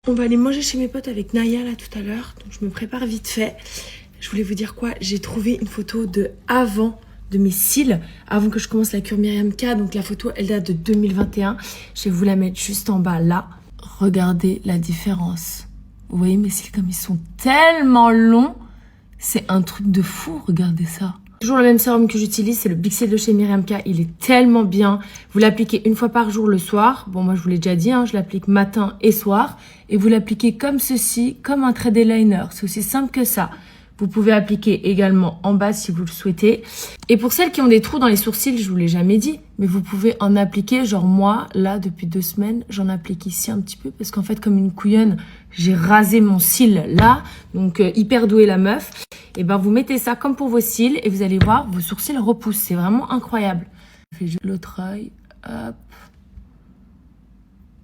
On va aller manger chez mes potes avec Naya là tout à l'heure, donc je me prépare vite fait. Je voulais vous dire quoi, j'ai trouvé une photo de avant de mes cils, avant que je commence la cure Myriam K, donc la photo elle date de 2021. Je vais vous la mettre juste en bas là. Regardez la différence. Vous voyez mes cils comme ils sont tellement longs, c'est un truc de fou, regardez ça. Toujours le même sérum que j'utilise, c'est le Bixel de chez Myriam K. Il est tellement bien. Vous l'appliquez une fois par jour le soir. Bon, moi, je vous l'ai déjà dit, hein, je l'applique matin et soir. Et vous l'appliquez comme ceci, comme un trait eyeliner. C'est aussi simple que ça. Vous pouvez appliquer également en bas si vous le souhaitez. Et pour celles qui ont des trous dans les sourcils, je vous l'ai jamais dit, mais vous pouvez en appliquer. Genre moi, là, depuis 2 semaines, j'en applique ici un petit peu. Parce qu'en fait, comme une couillonne, j'ai rasé mon cil là. Donc, hyper douée la meuf. Et ben vous mettez ça comme pour vos cils et vous allez voir, vos sourcils repoussent. C'est vraiment incroyable. Je fais juste l'autre œil. Hop.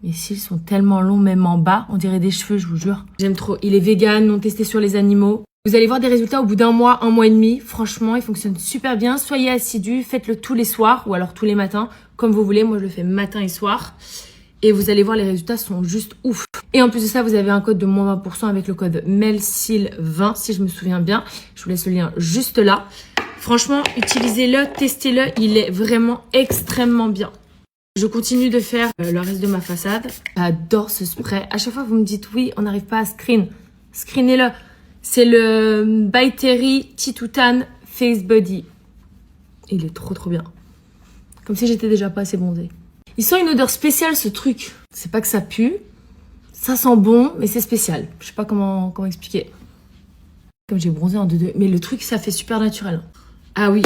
Mes cils sont tellement longs, même en bas. On dirait des cheveux, je vous jure. J'aime trop. Il est vegan, non testé sur les animaux. Vous allez voir des résultats au bout d'1 mois, 1 mois et demi. Franchement, il fonctionne super bien. Soyez assidus, faites-le tous les soirs ou alors tous les matins, comme vous voulez. Moi, je le fais matin et soir. Et vous allez voir, les résultats sont juste ouf. Et en plus de ça, vous avez un code de moins 20% avec le code MELCIL20, si je me souviens bien. Je vous laisse le lien juste là. Franchement, utilisez-le, testez-le. Il est vraiment extrêmement bien. Je continue de faire le reste de ma façade. J'adore ce spray. À chaque fois, vous me dites oui, on n'arrive pas à screen. Screenez-le. C'est le By Terry Titoutan Face Body. Il est trop trop bien. Comme si j'étais déjà pas assez bronzée. Il sent une odeur spéciale ce truc. C'est pas que ça pue. Ça sent bon, mais c'est spécial. Je sais pas comment expliquer. Comme j'ai bronzé en 2-2. Mais le truc, ça fait super naturel. Ah oui.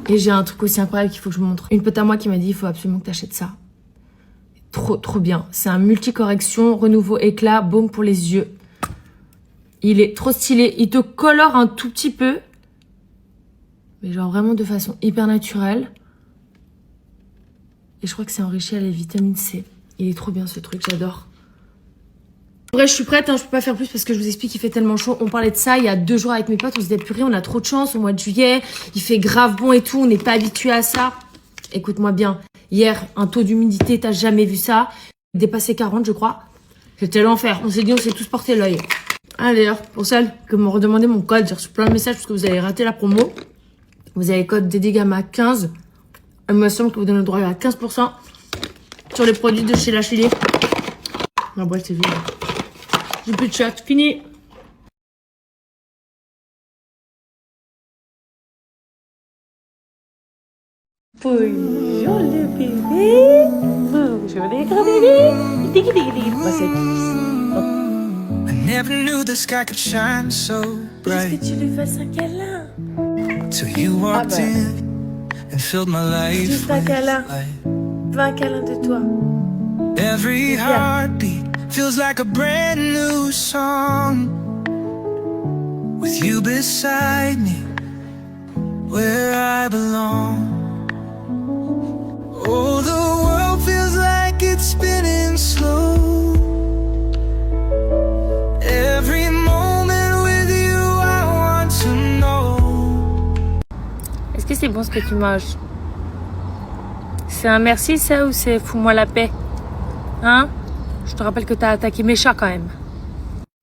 Et j'ai un truc aussi incroyable qu'il faut que je vous montre. Une pote à moi qui m'a dit, il faut absolument que t'achètes ça. Trop, trop bien. C'est un multi-correction, renouveau éclat, baume pour les yeux. Il est trop stylé. Il te colore un tout petit peu. Mais genre vraiment de façon hyper naturelle. Et je crois que c'est enrichi à la vitamine C. Il est trop bien ce truc, j'adore. En vrai, je suis prête, hein, je peux pas faire plus parce que je vous explique qu'il fait tellement chaud. On parlait de ça il y a 2 jours avec mes potes, on se disait purée, on a trop de chance au mois de juillet. Il fait grave bon et tout, on n'est pas habitué à ça. Écoute-moi bien, hier, un taux d'humidité, t'as jamais vu ça. Dépassé 40, je crois. C'était l'enfer. On s'est dit, on s'est tous porté l'œil. Ah d'ailleurs, pour celles qui m'ont redemandé mon code, j'ai reçu plein de messages parce que vous avez raté la promo. Vous avez le code DDGAMA 15. Il me semble que vous donnez le droit à 15% sur les produits de chez La Chili. Ma boîte c'est vide. J'ai plus de chat. Fini. Bonjour le bébé. Bonjour les grands bébés. Digi digi digi. Bah c'est I never knew the sky could shine so bright. Est-ce que tu lui fasses un câlin? Till you walked in. And filled my life juste un câlin. Veux un câlin de toi. Every heartbeat feels like a brand new song. With you beside me, where I belong. Oh, the world feels like it's spinning slow. Every moment with you, I want to know. Est-ce que c'est bon ce que tu manges? C'est un merci ça ou c'est fous-moi la paix? Hein? Je te rappelle que t'as attaqué mes chats quand même.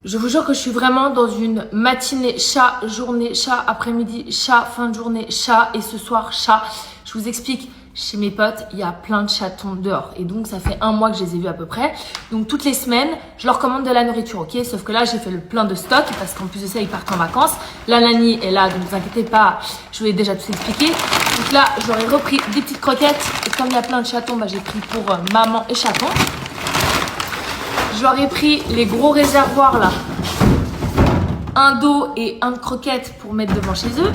Je vous jure que je suis vraiment dans une matinée chat, journée chat, après-midi chat, fin de journée chat et ce soir chat. Je vous explique. Chez mes potes, il y a plein de chatons dehors. Et donc, ça fait 1 mois que je les ai vus à peu près. Donc, toutes les semaines, je leur commande de la nourriture, ok? Sauf que là, j'ai fait le plein de stock parce qu'en plus de ça, ils partent en vacances. La nanny est là, donc ne vous inquiétez pas, je vous ai déjà tout expliqué. Donc là, je leur ai repris des petites croquettes. Et comme il y a plein de chatons, bah, j'ai pris pour maman et chaton. Je leur ai pris les gros réservoirs là. Un d'eau et un de croquettes pour mettre devant chez eux.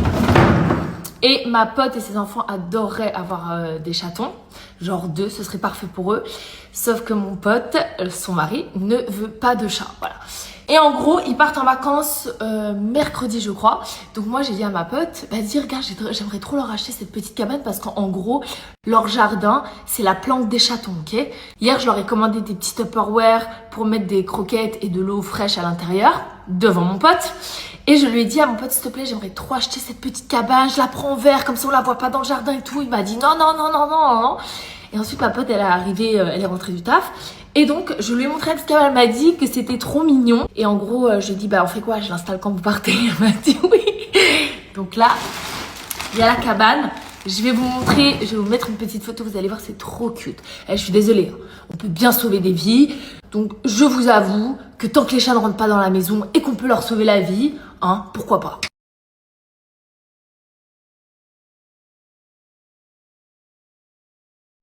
Et ma pote et ses enfants adoreraient avoir des chatons. Genre 2, ce serait parfait pour eux. Sauf que mon pote, son mari, ne veut pas de chat. Voilà. Et en gros, ils partent en vacances mercredi, je crois. Donc moi, j'ai dit à ma pote, vas-y, regarde, j'aimerais trop leur acheter cette petite cabane parce qu'en gros, leur jardin, c'est la planque des chatons, ok? Hier, je leur ai commandé des petits Tupperware pour mettre des croquettes et de l'eau fraîche à l'intérieur, devant mon pote. Et je lui ai dit à mon pote, s'il te plaît, j'aimerais trop acheter cette petite cabane, je la prends en verre, comme ça on la voit pas dans le jardin et tout. Il m'a dit non, non, non, non, non, non. Et ensuite ma pote elle est arrivée, elle est rentrée du taf. Et donc je lui ai montré parce qu'elle m'a dit que c'était trop mignon. Et en gros je lui ai dit bah on fait quoi, je l'installe quand vous partez. Elle m'a dit oui. Donc là il y a la cabane. Je vais vous montrer, je vais vous mettre une petite photo, vous allez voir, c'est trop cute. Je suis désolée, on peut bien sauver des vies. Donc je vous avoue que tant que les chats ne rentrent pas dans la maison et qu'on peut leur sauver la vie, hein, pourquoi pas.